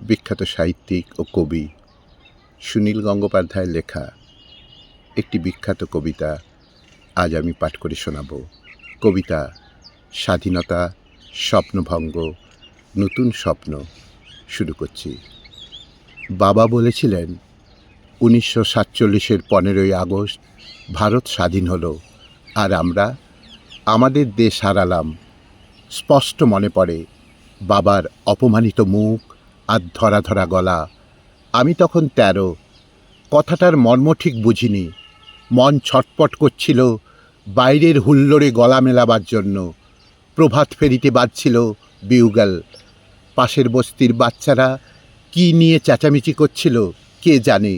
বিখ্যাত সাহিত্যিক ও কবি সুনীল গঙ্গোপাধ্যায়ের লেখা একটি বিখ্যাত কবিতা আজ আমি পাঠ করে শোনাব। কবিতা স্বাধীনতা, স্বপ্নভঙ্গ, নতুন স্বপ্ন। শুরু করছি। বাবা বলেছিলেন 1947-এর 15ই আগস্ট ভারত স্বাধীন হলো, আর আমরা আমাদের দেশ হারালাম। স্পষ্ট মনে পড়ে বাবার অপমানিত মুখ আর ধরা ধরা গলা। আমি তখন 13। কথাটার মর্ম ঠিক বুঝিনি। মন ছটপট করছিল বাইরের হুল্লোড়ে গলা মেলাবার জন্য। প্রভাত ফেরিতে বাজছিল বিউগল। পাশের বস্তির বাচ্চারা কি নিয়ে চেঁচামেচি করছিল কে জানে।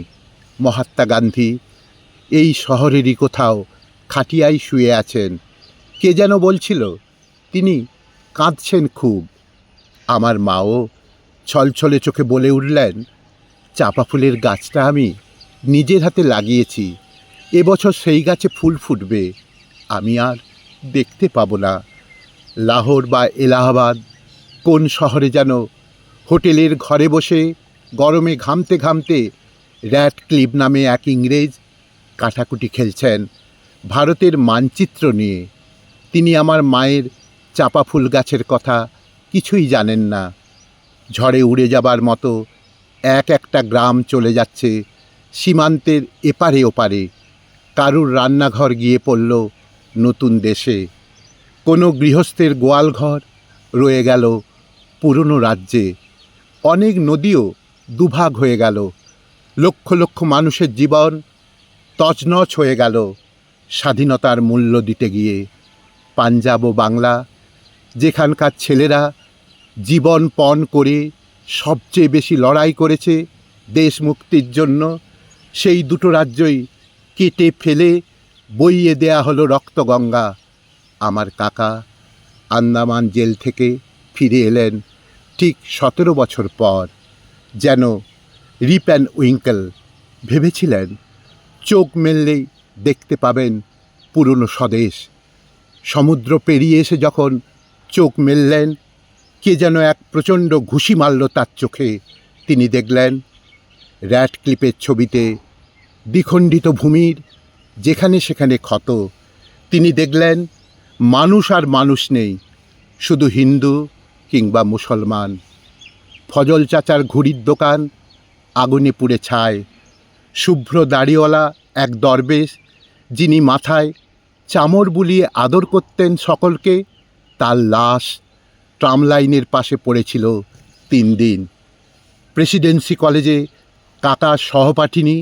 মহাত্মা গান্ধী এই শহরেরই কোথাও খাটিয়ায় শুয়ে আছেন। কে যেন বলছিল তিনি কাঁদছেন খুব। আমার মাও ছলছলে চোখে বলে উঠলেন, চাঁপা ফুলের গাছটা আমি নিজের হাতে লাগিয়েছি, এবছর সেই গাছে ফুল ফুটবে, আমি আর দেখতে পাবো না। লাহোর বা এলাহাবাদ কোন শহরে যেন হোটেলের ঘরে বসে গরমে ঘামতে ঘামতে র্যাডক্লিফ নামে এক ইংরেজ কাটাকুটি খেলছেন ভারতের মানচিত্র নিয়ে। তিনি আমার মায়ের চাঁপা ফুল গাছের কথা কিছুই জানেন না। ঝড়ে উড়ে যাবার মতো এক একটা গ্রাম চলে যাচ্ছে সীমান্তের এপারে ওপারে। কারুর রান্নাঘর গিয়ে পড়ল নতুন দেশে। কোনো গৃহস্থের গোয়ালঘর রয়ে গেল পুরনো রাজ্যে। অনেক নদীও দুভাগ হয়ে গেল। লক্ষ লক্ষ মানুষের জীবন তছনছ হয়ে গেল স্বাধীনতার মূল্য দিতে গিয়ে। পাঞ্জাব ও বাংলা, যেখানকার ছেলেরা জীবন পণ করে সবচেয়ে বেশি লড়াই করেছে দেশ মুক্তির জন্য, সেই দুটো রাজ্যই কেটে ফেলে বইয়ে দেয়া হলো রক্তগঙ্গা। আমার কাকা আন্দামান জেল থেকে ফিরে এলেন ঠিক 17 বছর পর, যেন রিপ অ্যান্ড উইঙ্কেল। ভেবেছিলেন চোখ মেললেই দেখতে পাবেন পুরনো স্বদেশ। সমুদ্র পেরিয়ে এসে যখন চোখ মেললেন, কে যেন এক প্রচণ্ড ঘুষি মারল তার চোখে। তিনি দেখলেন র্যাডক্লিফের ছবিতে দ্বিখণ্ডিত ভূমির যেখানে সেখানে ক্ষত। তিনি দেখলেন মানুষ আর মানুষ নেই, শুধু হিন্দু কিংবা মুসলমান। ফজল চাচার ঘুড়ির দোকান আগুনে পুড়ে ছাই। শুভ্র দাড়িওয়ালা এক দরবেশ, যিনি মাথায় চামর বুলিয়ে আদর করতেন সকলকে, তার লাশ ট্রাম লাইনের পাশে পড়েছিল 3 দিন। প্রেসিডেন্সি কলেজে কাকার সহপাঠিনী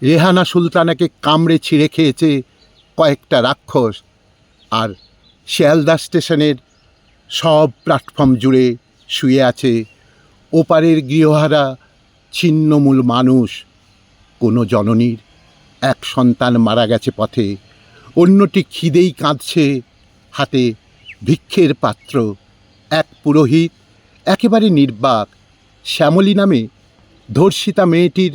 রেহানা সুলতানাকে কামড়ে ছিঁড়ে খেয়েছে কয়েকটা রাক্ষস। আর শিয়ালদা স্টেশনের সব প্ল্যাটফর্ম জুড়ে শুয়ে আছে ওপারের গৃহহারা ছিন্নমূল মানুষ। কোনো জননীর এক সন্তান মারা গেছে পথে, অন্যটি খিদেই কাঁদছে, হাতে ভিক্ষের পাত্র। এক পুরোহিত একেবারে নির্বাক। শ্যামলী নামে ধর্ষিতা মেয়েটির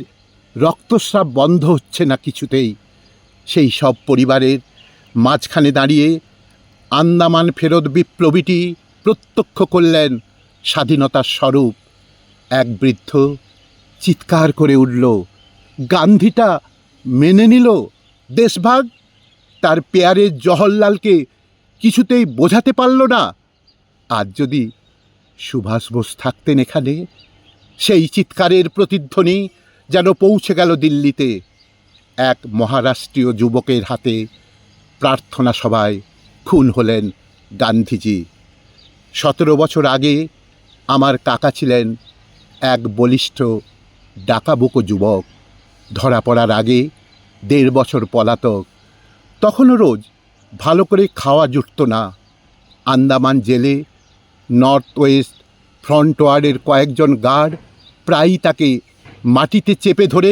রক্তস্রাব বন্ধ হচ্ছে না কিছুতেই। সেই সব পরিবারের মাঝখানে দাঁড়িয়ে আন্দামান ফেরত বিপ্লবীটি প্রত্যক্ষ করলেন স্বাধীনতার স্বরূপ। এক বৃদ্ধ চিৎকার করে উঠল, গান্ধীটা মেনে নিল দেশভাগ। তার পেয়ারের জওহরলালকে কিছুতেই বোঝাতে পারল না। আজ যদি সুভাষ বোস থাকতেন এখানে, সেই চিৎকারের প্রতিধ্বনি যেন পৌঁছে গেল দিল্লিতে। এক মহারাষ্ট্রীয় যুবকের হাতে প্রার্থনা সভায় খুন হলেন গান্ধীজি। 17 বছর আগে আমার কাকা ছিলেন এক বলিষ্ঠ ডাকাবুকো যুবক। ধরা পড়ার আগে 1.5 বছর পলাতক। তখনও রোজ ভালো করে খাওয়া জুটত না। আন্দামান জেলে নর্থ ওয়েস্ট ফ্রন্টওয়ার্ডের কয়েকজন গার্ড প্রায়ই তাকে মাটিতে চেপে ধরে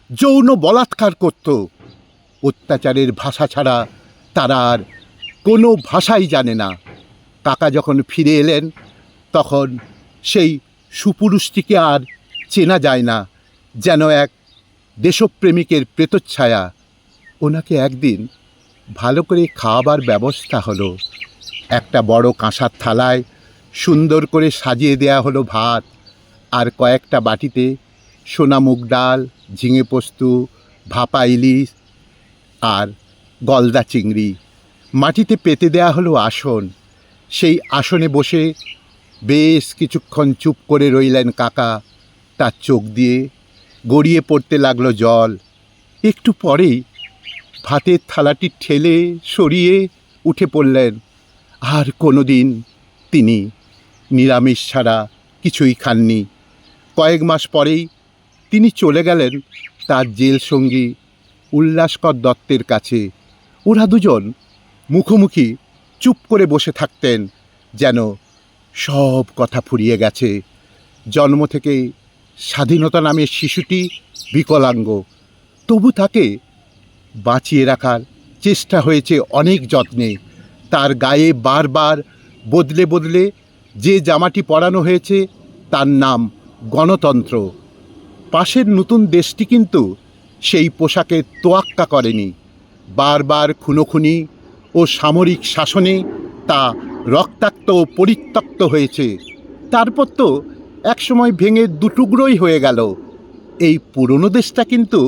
যৌন বলাৎকার করত। অত্যাচারের ভাষা ছাড়া তারা আর কোনো ভাষাই জানে না। কাকা যখন ফিরে এলেন, তখন সেই সুপুরুষটিকে আর চেনা যায় না, যেন এক দেশপ্রেমিকের প্রেতচ্ছায়া। ওনাকে একদিন ভালো করে খাওয়াবার ব্যবস্থা হলো। একটা বড় কাঁসার থালায় সুন্দর করে সাজিয়ে দেয়া হলো ভাত, আর কয়েকটা বাটিতে সোনা মুগ ডাল, ঝিঙে পোস্ত, ভাপা ইলিশ আর গলদা চিংড়ি। মাটিতে পেতে দেয়া হলো আসন। সেই আসনে বসে বেশ কিছুক্ষণ চুপ করে রইলেন কাকা। তার চোখ দিয়ে গড়িয়ে পড়তে লাগলো জল। একটু পরেই ভাতের থালাটি ঠেলে সরিয়ে উঠে পড়লেন। আর কোনো দিন তিনি নিরামিষ ছাড়া কিছুই খাননি। কয়েক মাস পরেই তিনি চলে গেলেন তার জেল সঙ্গী উল্লাসকর দত্তের কাছে। ওরা দুজন মুখোমুখি চুপ করে বসে থাকতেন, যেন সব কথা ফুরিয়ে গেছে। জন্ম থেকে স্বাধীনতা নামের শিশুটি বিকলাঙ্গ, তবু তাকে বাঁচিয়ে রাখার চেষ্টা হয়েছে অনেক যত্নে। তার গায়ে বারবার বদলে বদলে যে জামাটি পরানো হয়েছে তার নাম গণতন্ত্র। পাশের নতুন দেশটি কিন্তু সেই পোশাকের তোয়াক্কা করেনি। বারবার খুনোখুনি ও সামরিক শাসনে তা রক্তাক্ত ও পরিত্যক্ত হয়েছে। তারপর তো একসময় ভেঙে দুটুকরোই হয়ে গেল। এই পুরনো দেশটা কিন্তু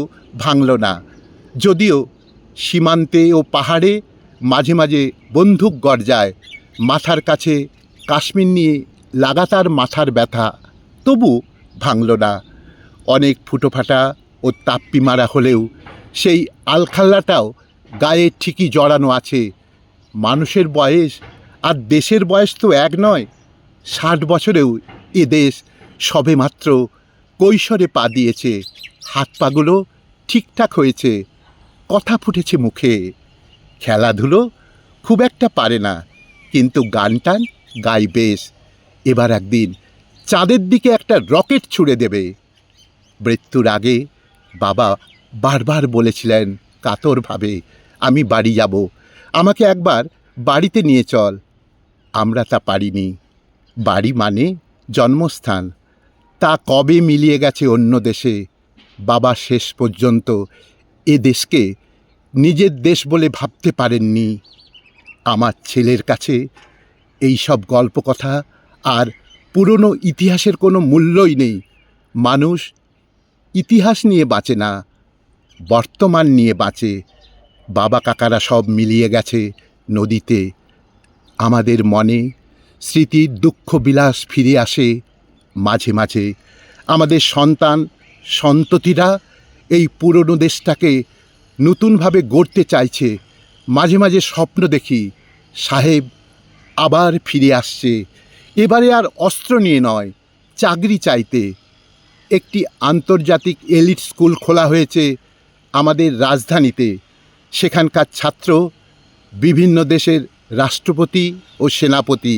ভাঙল না, যদিও সীমান্তে ও পাহাড়ে মাঝে মাঝে বন্দুক গর্জায়। মাথার কাছে কাশ্মীর নিয়ে লাগাতার মাথার ব্যথা, তবু ভাঙল না। অনেক ফুটোফাটা ও তাপ্পি মারা হলেও সেই আলখাল্লাটাও গায়ে ঠিকই জড়ানো আছে। মানুষের বয়স আর দেশের বয়স তো এক নয়। 60 বছরেও এ দেশ সবেমাত্র কৈশোরে পা দিয়েছে। হাত পাগুলো ঠিকঠাক হয়েছে, কথা ফুটেছে মুখে। খেলাধুলো খুব একটা পারে না, কিন্তু গান টান গায় বেশ। এবার একদিন চাঁদের দিকে একটা রকেট ছুঁড়ে দেবে। মৃত্যুর আগে বাবা বারবার বলেছিলেন কাতরভাবে, আমি বাড়ি যাব, আমাকে একবার বাড়িতে নিয়ে চল। আমরা তা পারিনি। বাড়ি মানে জন্মস্থান, তা কবে মিলিয়ে গেছে অন্য দেশে। বাবা শেষ পর্যন্ত এ দেশকে নিজের দেশ বলে ভাবতে পারেননি। আমার ছেলের কাছে এই সব গল্প কথা আর পুরনো ইতিহাসের কোনো মূল্যই নেই। মানুষ ইতিহাস নিয়ে বাঁচে না, বর্তমান নিয়ে বাঁচে। বাবা কাকারা সব মিলিয়ে গেছে নদীতে। আমাদের মনে স্মৃতির দুঃখ বিলাস ফিরে আসে মাঝে মাঝে। আমাদের সন্তান সন্ততিরা এই পুরনো দেশটাকে নতুনভাবে গড়তে চাইছে। মাঝে মাঝে স্বপ্ন দেখি সাহেব আবার ফিরে আসছে, এবারে আর অস্ত্র নিয়ে নয়, চাকরি চাইতে। একটি আন্তর্জাতিক এলিট স্কুল খোলা হয়েছে আমাদের রাজধানীতে। সেখানকার ছাত্র বিভিন্ন দেশের রাষ্ট্রপতি ও সেনাপতি।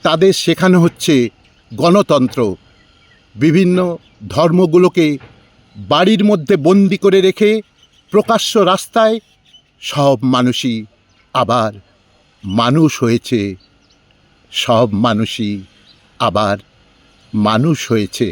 তাদের শেখানো হচ্ছে গণতন্ত্র। বিভিন্ন ধর্মগুলোকে বাড়ির মধ্যে বন্দি করে রেখে প্রকাশ্য রাস্তায় সব মানুষই আবার মানুষ হয়েছে। সব মানুষই আবার মানুষ হয়েছে।